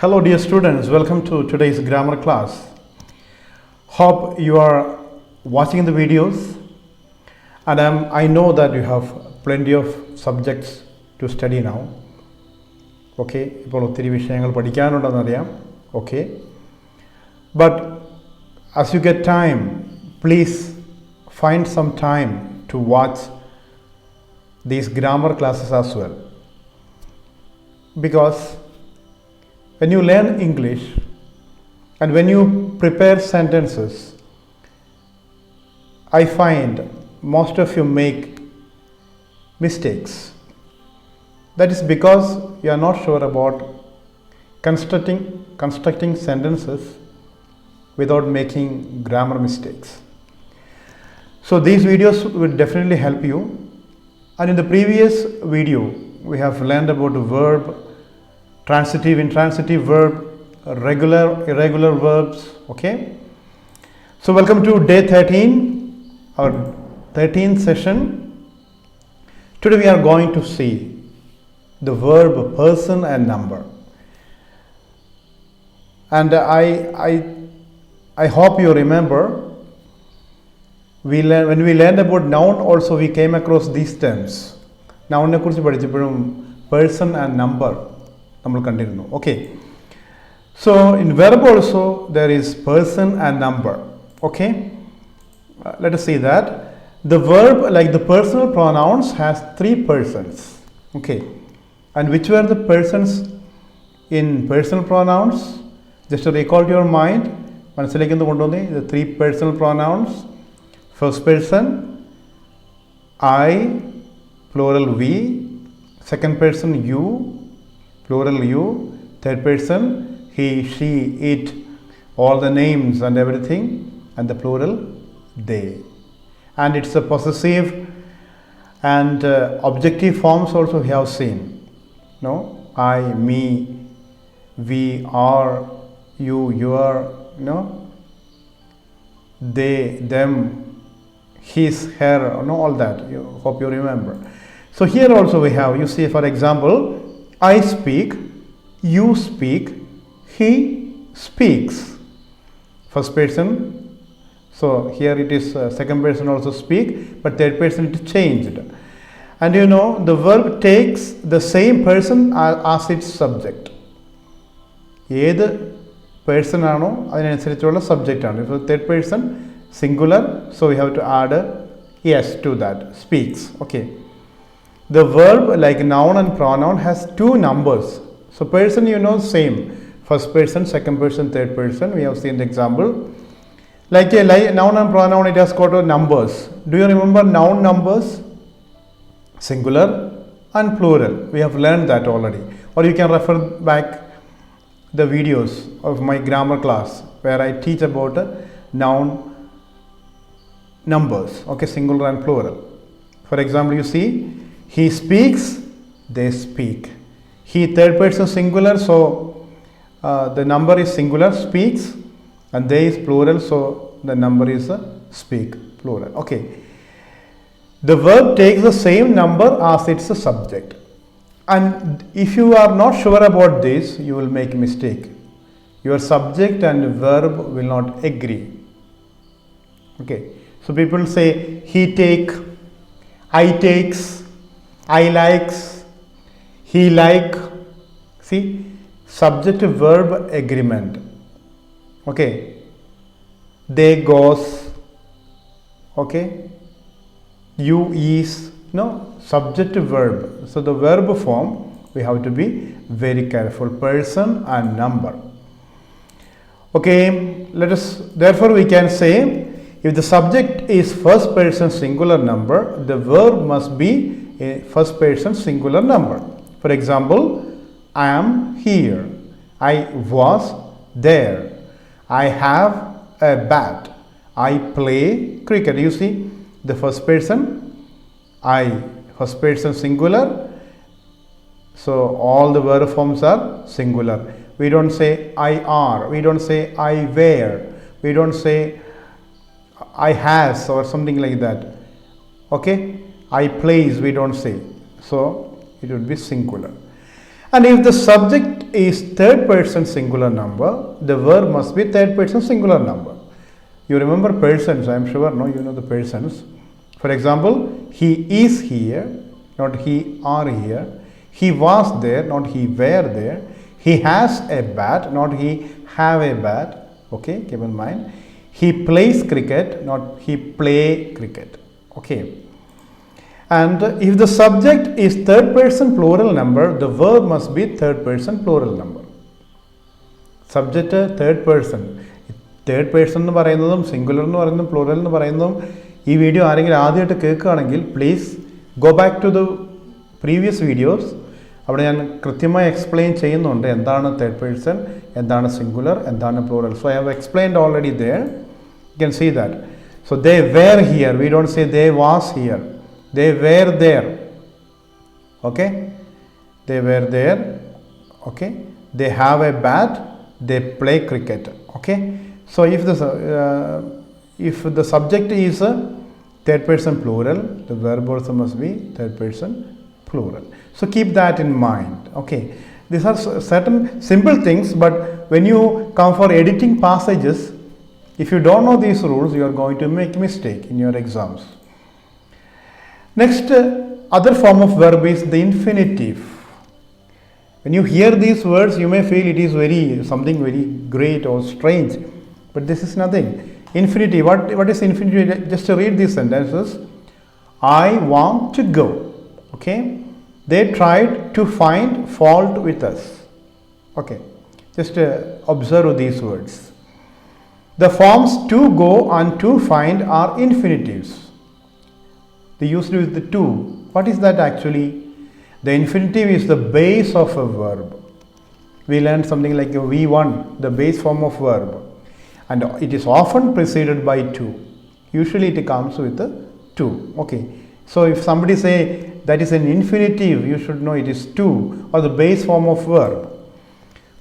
Hello dear students, welcome to today's grammar class. Hope you are watching the videos and I know that you have plenty of subjects to study now. Okay, ഇപ്പോൾ ഒത്തിരി വിഷയങ്ങൾ പഠിക്കാനുണ്ടെന്ന് അറിയാം. Okay, but as you get time, please find some time to watch these grammar classes as well, because when you learn English and when you prepare sentences, I find most of you make mistakes. That is because you are not sure about constructing sentences without making grammar mistakes. So these videos will definitely help you. And in the previous video, we have learned about the verb, transitive, intransitive verb, regular, irregular verbs. Okay. So welcome to day 13, our 13th session. Today we are going to see the verb person and number. And I hope you remember when we learned about noun also we came across these terms. Noun കുറിച്ച് പഠിച്ചപ്പോഴും person and number നമ്മൾ കണ്ടിരുന്നു. Okay. So in verb also there is person and number. Okay. Let us see that. The verb, like the personal pronouns, has three persons. Okay. And which were the persons in personal pronouns? Just to recall to your mind, മനസ്സിലേക്കൊന്ന് കൊണ്ടുവന്നേ. The three personal pronouns. First person, I, plural we. Second person, you, plural you. Third person, he, she, it, all the names and everything, and the plural they. And it's a possessive and objective forms also we have seen. No, I, me, we, are, you, your, no, they, them, his, her, no, all that. You hope you remember. So here also we have, you see, for example, I speak, you speak, he speaks. First person. So here it is second person also speak, but third person it is changed. And you know the verb takes the same person as its subject. ഏത് person ആണോ അതിനനുസരിച്ചുള്ള subject ആണ്. ഇപ്പോൾ third person singular, so we have to add s to that, speaks. Okay. The verb, like noun and pronoun, has two numbers. So person, you know, same. First person, second person, third person. We have seen the example. Like a noun and pronoun, it has got numbers. Do you remember noun numbers? Singular and plural. We have learned that already. Or you can refer back the videos of my grammar class where I teach about noun numbers. Okay, singular and plural. For example, you see, he speaks, they speak. He, third person singular, so the number is singular, speaks, and they is plural, so the number is speak, plural. Okay. The verb takes the same number as its subject. And if you are not sure about this, you will make a mistake. Your subject and verb will not agree. Okay. So people say, he take, I takes, I likes, he like. See, subject verb agreement. Okay. They goes. Okay. You is. No, subject verb. So the verb form we have to be very careful. Person and number. Okay. Let us, therefore we can say, if the subject is first person singular number, the verb must be a first person singular number. For example, I am here, I was there, I have a bat, I play cricket. You see, the first person, I, first person singular, so all the verb forms are singular. We don't say I are, we don't say I wear, we don't say I has or something like that. Okay, I plays, we don't say. So it would be singular. And if the subject is third person singular number, the verb must be third person singular number. You remember persons, I am sure, no, you know the persons. For example, he is here, not he are here. He was there, not he were there. He has a bat, not he have a bat. Okay, keep in mind. He plays cricket, not he play cricket. Okay. And if the subject is third person plural number, the verb must be third person plural number. Subject third person. Third person എന്ന് പറയുന്നതും singular എന്ന് പറയുന്നതും plural എന്ന് പറയുന്നതും ഈ video ആരെങ്കിലും ആദ്യമായിട്ട് കേൾക്കുകയാണെങ്കിൽ please go back to the previous videos. അവിടെ ഞാൻ കൃത്യമായി എക്സ്പ്ലെയിൻ ചെയ്യുന്നുണ്ട് എന്താണ് തേർഡ് പേഴ്സൺ, എന്താണ് സിംഗുലർ, എന്താണ് plural. So I have explained already there. You can see that. So they were here, we don't say they was here, they were there. Okay, they were there. Okay, they have a bat, they play cricket. Okay. So if the subject is a third person plural, the verb also must be third person plural. So keep that in mind. Okay, these are certain simple things, but when you come for editing passages, if you don't know these rules, you are going to make mistake in your exams. Next, other form of verb is the infinitive. When you hear these words, you may feel it is something very great or strange. But this is nothing. Infinitive. What is infinitive? Just to read these sentences. I want to go. Okay. They tried to find fault with us. Okay. Just observe these words. The forms to go and to find are infinitives. They used with the to. What is that actually? The infinitive is the base of a verb. We learned something like a V1, the base form of verb. And it is often preceded by to. Usually it comes with a to. Okay. So if somebody say that is an infinitive, you should know it is to, or the base form of verb.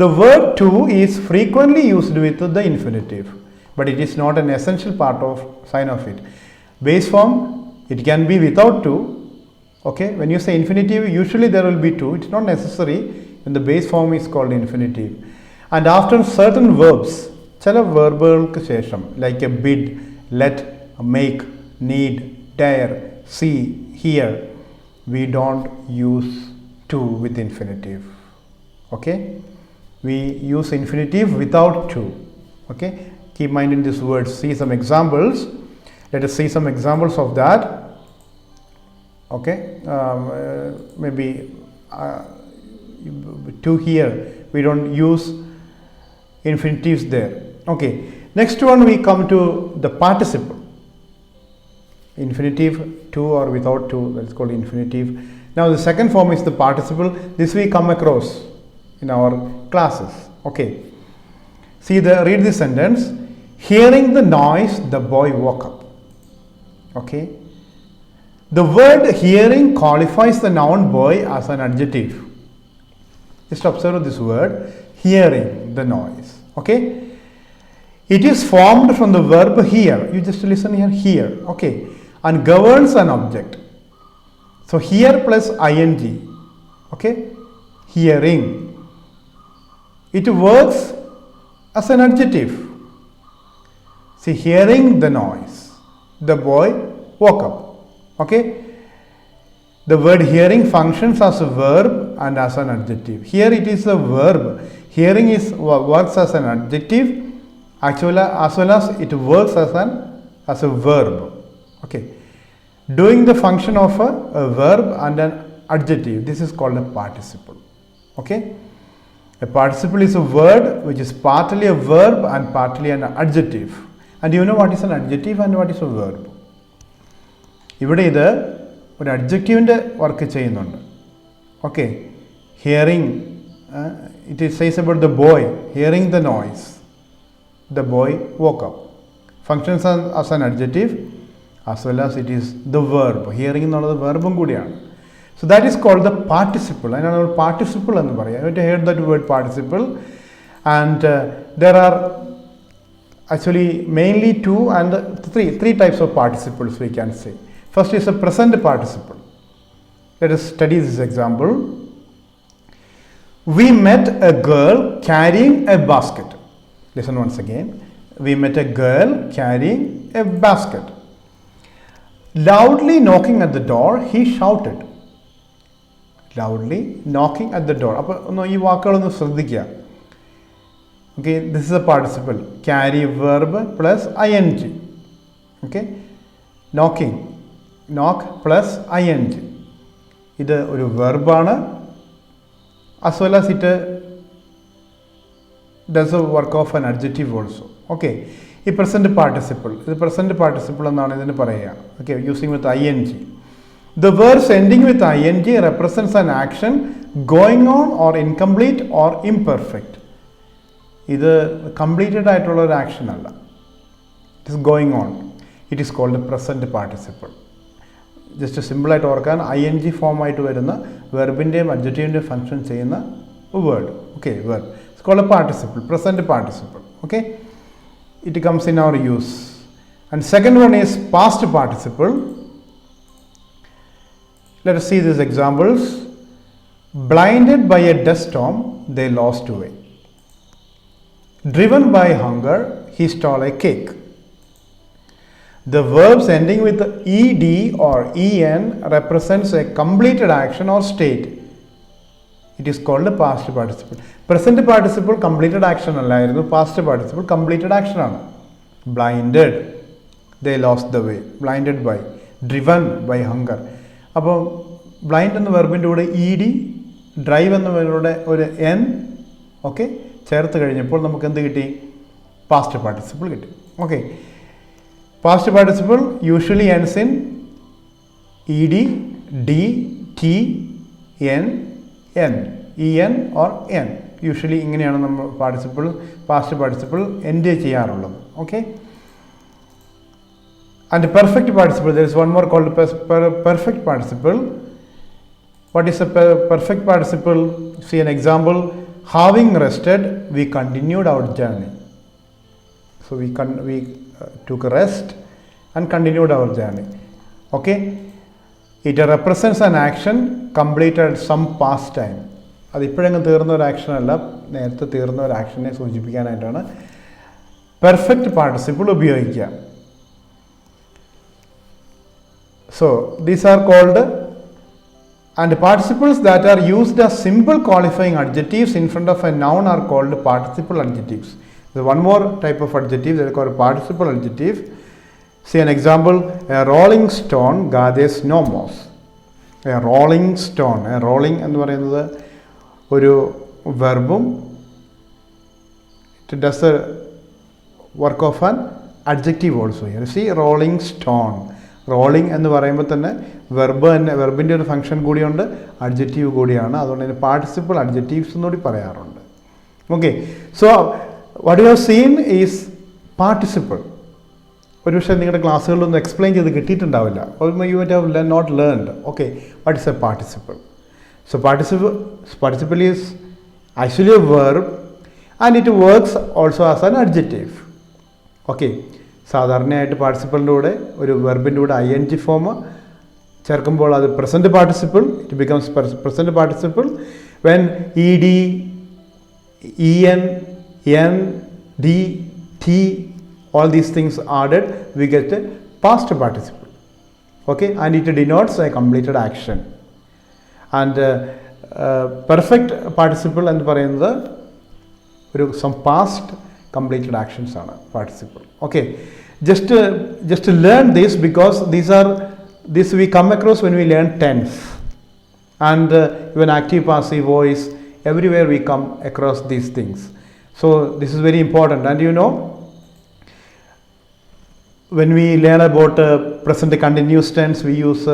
The verb to is frequently used with the infinitive, but it is not an essential part of sign of it. Base form, it can be without to. Okay. When you say infinitive, usually there will be to. It's not necessary when the base form is called infinitive. And after certain verbs, ചില വെർബുകൾക്ക് ശേഷം like a bid, let, make, need, dare, see, hear, we don't use to with infinitive. Okay, we use infinitive without to. Okay, keep mind in this words. See some examples. Let us see some examples of that. Okay, maybe to here we don't use infinitives there. Okay, next one we come to the participle. Infinitive, to or without to, that's called infinitive. Now the second form is the participle. This we come across in our classes. Okay, see read this sentence. Hearing the noise, the boy woke up. Okay, the word hearing qualifies the noun boy as an adjective. Just observe this word, hearing the noise. Okay, it is formed from the verb hear. You just listen here, hear. Okay, and governs an object. So hear plus ing. Okay, hearing. It works as an adjective. See, hearing the noise, the boy woke up. Okay, the word hearing functions as a verb and as an adjective. Here it is a verb. Hearing works as an adjective, actually, as well as it works as a verb. Okay, doing the function of a verb and an adjective. This is called a participle. Okay, a participle is a word which is partly a verb and partly an adjective. And you know what is an adjective and what is a verb? ഇവിടെ ഇത് ഒരു അഡ്ജക്റ്റീവിൻ്റെ work ചെയ്യുന്നുണ്ട്. Okay, hearing, it says about the boy hearing the noise, the boy woke up. Functions as an adjective as well as it is the verb. Hearing എന്നുള്ളത് വെർബും കൂടിയാണ്. So that is called the participle. അതിനാണ് participle എന്ന് പറയുക. You have to hear that word participle. And there are actually mainly two and three types of participles we can say. First is a present participle. Let us study this example. We met a girl carrying a basket. Listen once again. We met a girl carrying a basket. Loudly knocking at the door, he shouted. Loudly knocking at the door. അപ്പോൾ ഒന്ന് ഈ വാക്കുകളൊന്ന് ശ്രദ്ധിക്കുക. Okay, this is a participle. Carry verb plus ing. Okay, knocking. Knock plus ing. ഇത് ഒരു വെർബാണ്. As well as it does a work of an adjective also. Okay, ഈ present participle. ഇത് present participle എന്നാണ് ഇതിന് പറയുക. Okay, using with ing. The verbs ending with ing represents an action going on or incomplete or imperfect. ഇത് completed ആയിട്ടുള്ള ഒരു action അല്ല. It is going on. It is called a present participle. Just സിമ്പിളായിട്ട് ഓർക്കാൻ ing form ആയിട്ട് വരുന്ന വെർബിൻ്റെയും അഡ്ജക്റ്റീവിൻ്റെയും ഫംഗ്ഷൻ ചെയ്യുന്ന word. Okay, verb. It's called a participle, present participle. Okay, it comes in our use. And second one is past participle. Let us see these examples. Blinded by a dust storm, they lost way. Driven by hunger, he stole a cake. The verbs ending with ed or en represents a completed action or state. It is called a past participle. Present participle completed action അല്ലായിരുന്നു. Past participle completed action ആണ്. Blinded, they lost the way. Blinded by. Driven by hunger. അപ്പോൾ blind എന്ന വെർബിൻ്റെ കൂടെ E D, drive എന്ന വെർബിൻ്റെ ഒരു N okay ചേർത്ത് കഴിഞ്ഞപ്പോൾ നമുക്ക് എന്ത് കിട്ടി? പാസ്റ്റ് പാർട്ടിസിപ്പിൾ കിട്ടി. Okay, past participle usually എൻസ് in E D, D, T, N, N, E N or N. Usually ഇങ്ങനെയാണ് നമ്മൾ പാസ്റ്റ് പാർട്ടിസിപ്പിൾ എൻഡ് ചെയ്യാറുള്ളത്. Okay, and perfect participle, there is one more called perfect participle. What is a perfect participle? See an example. Having rested, we continued our journey. So we took a rest and continued our journey. Okay, it represents an action completed some past time. അത് ഇപ്പോഴെങ്ങും തീർന്ന ഒരു action അല്ല, നേരത്തെ തീർന്ന ഒരു ആക്ഷനെ സൂചിപ്പിക്കാനായിട്ടാണ് perfect participle ഉപയോഗിക്കുക. So these are called, and participles that are used as simple qualifying adjectives in front of a noun are called participle adjectives. There's one more type of adjective that is called participle adjective. See an example: a rolling stone gathers no moss. A rolling stone. A rolling എന്ന് പറയുന്നത് ഒരു വെർബും it does the work of an adjective also. You see, rolling stone. Rolling എന്ന് പറയുമ്പോൾ തന്നെ വെർബിൻ്റെ ഒരു function കൂടിയുണ്ട്, adjective കൂടിയാണ്. അതുകൊണ്ട് തന്നെ പാർട്ടിസിപ്പിൾ അഡ്ജക്റ്റീവ്സ് എന്നുകൂടി പറയാറുണ്ട്. Okay, so what you have seen is participle. ഒരു പക്ഷേ നിങ്ങളുടെ ക്ലാസ്സുകളിലൊന്നും എക്സ്പ്ലെയിൻ ചെയ്ത് കിട്ടിയിട്ടുണ്ടാവില്ല. You might have not learned. Okay, what is a participle? So participle is actually a verb and it works also as an adjective. Okay, സാധാരണയായിട്ട് പാർട്ടിസിപ്പിളിൻ്റെ കൂടെ ഒരു വെർബിൻ്റെ കൂടെ ഐ എൻ ജി ഫോം ചേർക്കുമ്പോൾ അത് present participle. It becomes present participle when E D, E N, N, D, T, all these things added, we get a past participle. Okay, and it denotes a completed action. And perfect participle എന്ന് പറയുന്നത് ഒരു some past completed actions ആണ് participle. Okay, just to learn this, because this we come across when we learn tense and even active passive voice. Everywhere we come across these things. So this is very important. And you know, when we learn about present continuous tense, we use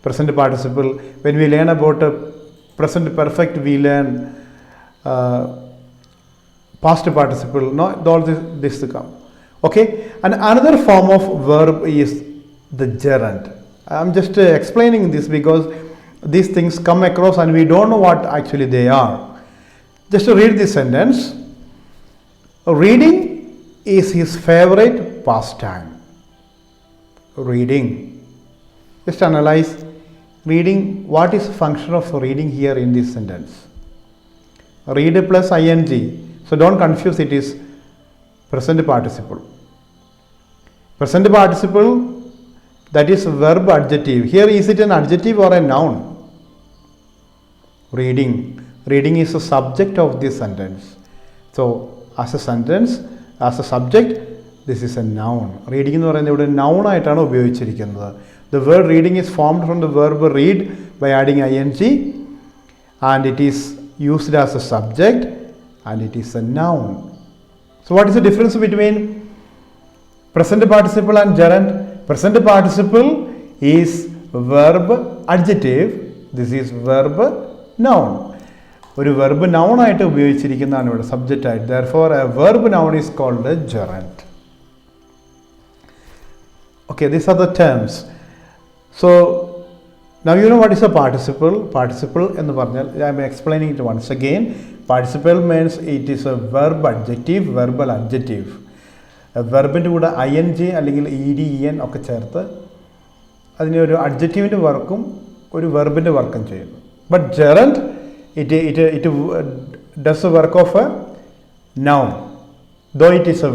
present participle. When we learn about present perfect, we learn past participle. No, all this to come. Okay, and another form of verb is the gerund. I am just explaining this because these things come across and we don't know what actually they are. Just to read this sentence: reading is his favorite pastime. Reading. Just analyze reading. What is the function of reading here in this sentence? read plus ing. So don't confuse, it is present participle. Present participle, that is verb adjective. Here is it an adjective or a noun? Reading. Reading is the subject of this sentence. So as a sentence, as a subject, this is a noun. Reading എന്ന് പറയുന്നത് ഇവിടെ noun ആയിട്ടാണ് ഉപയോഗിച്ചിരിക്കുന്നത്. The word reading is formed from the verb read by adding ing, and it is used as a subject and it is a noun. So what is the difference between present participle and gerund? Present participle is verb adjective. This is verb noun. ഒരു verb noun ആയിട്ട് ഉപയോഗിച്ചിരിക്കുന്നതാണ് ഇവിടെ subject ആയിട്ട്. Therefore a verb noun is called a gerund. Okay, these are the terms. So now you know what is a participle. Participle എന്ന് പറഞ്ഞാൽ, I am explaining it once again. Participle means it is a verb adjective, verbal adjective. വെർബിൻ്റെ കൂടെ ing അല്ലെങ്കിൽ ed ഒക്കെ ചേർത്ത് അതിനെ ഒരു അഡ്ജക്റ്റീവിൻ്റെ വർക്കും ഒരു വെർബിൻ്റെ വർക്കും ചെയ്യുന്നു. But gerund it does the work of a noun. Though it is a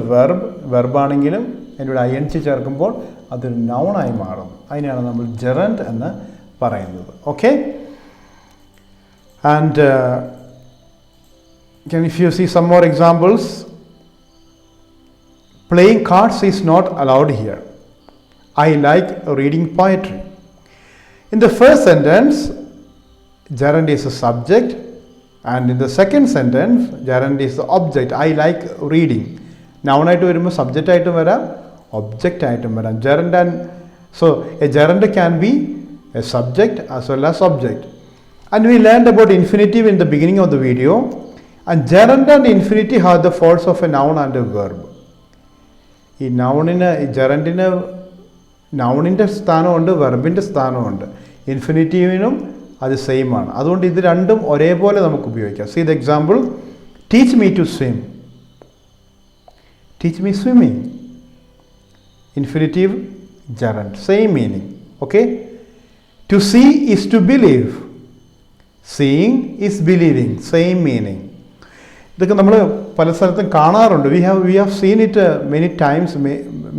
verb ആണെങ്കിലും അതിൻ്റെ കൂടെ ing ചേർക്കുമ്പോൾ അതൊരു നൗണായി മാറും. അതിനെയാണ് നമ്മൾ ജെറണ്ട് എന്ന് പറയുന്നത്. Okay, and if you see some more examples, playing cards is not allowed here. I like reading poetry. In the first sentence, gerund is a subject, and in the second sentence, gerund is the object. I like reading. Noun ആയിട്ട് വരുമ്പോൾ subject ആയിട്ടും വരാം, object ആയിട്ടും വരാം. Gerund and so a gerund can be a subject as well as object. And we learned about infinitive in the beginning of the video. And gerund and infinitive have the force of a noun and a verb. ഈ നൗണിന്, ഈ ജെറണ്ടിന് നൗണിൻ്റെ സ്ഥാനമുണ്ട്, വെർബിൻ്റെ സ്ഥാനമുണ്ട്. ഇൻഫിനിറ്റീവിനും അത് same ആണ്. അതുകൊണ്ട് ഇത് രണ്ടും ഒരേപോലെ നമുക്ക് ഉപയോഗിക്കാം. See the example, teach me to swim. Teach me swimming. Infinitive, gerund, same meaning. Okay, to see is to believe. Seeing is believing, same meaning. ഇതൊക്കെ നമ്മൾ പല സ്ഥലത്തും കാണാറുണ്ട്. we have seen it many times,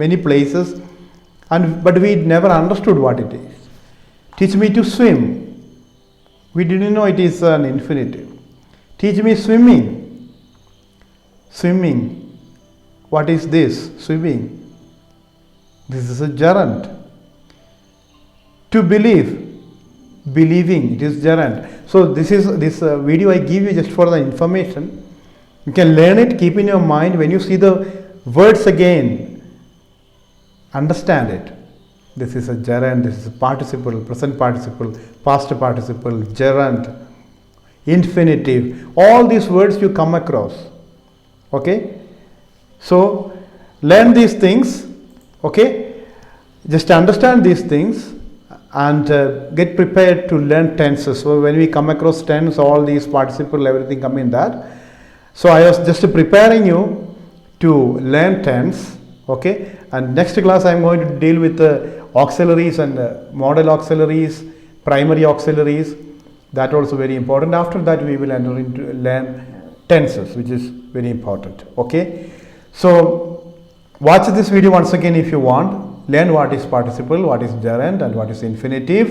many places, but we never understood what it is. Teach me to swim. We didn't know it is an infinitive. Teach me swimming. Swimming. What is this? Swimming. This is a gerund. To believe, believing, it is gerund. So this video I give you just for the information. You can learn it, keep in your mind. When you see the words again, understand it. This is a gerund, this is a participle, present participle, past participle, gerund, infinitive. All these words you come across. Okay, so learn these things. Okay, just understand these things and get prepared to learn tenses. So when we come across tense, all these participle, everything come in that. So I was just preparing you to learn tense. Okay, and next class I am going to deal with auxiliaries and modal auxiliaries, primary auxiliaries. That also very important. After that we will enter into learn tenses, which is very important. Okay, so watch this video once again if you want. Learn what is participle, what is gerund, and what is infinitive,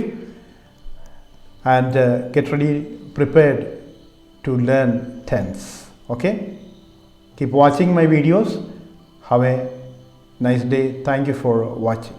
and get ready, prepared to learn tense. Okay, keep watching my videos. Have a nice day. Thank you for watching.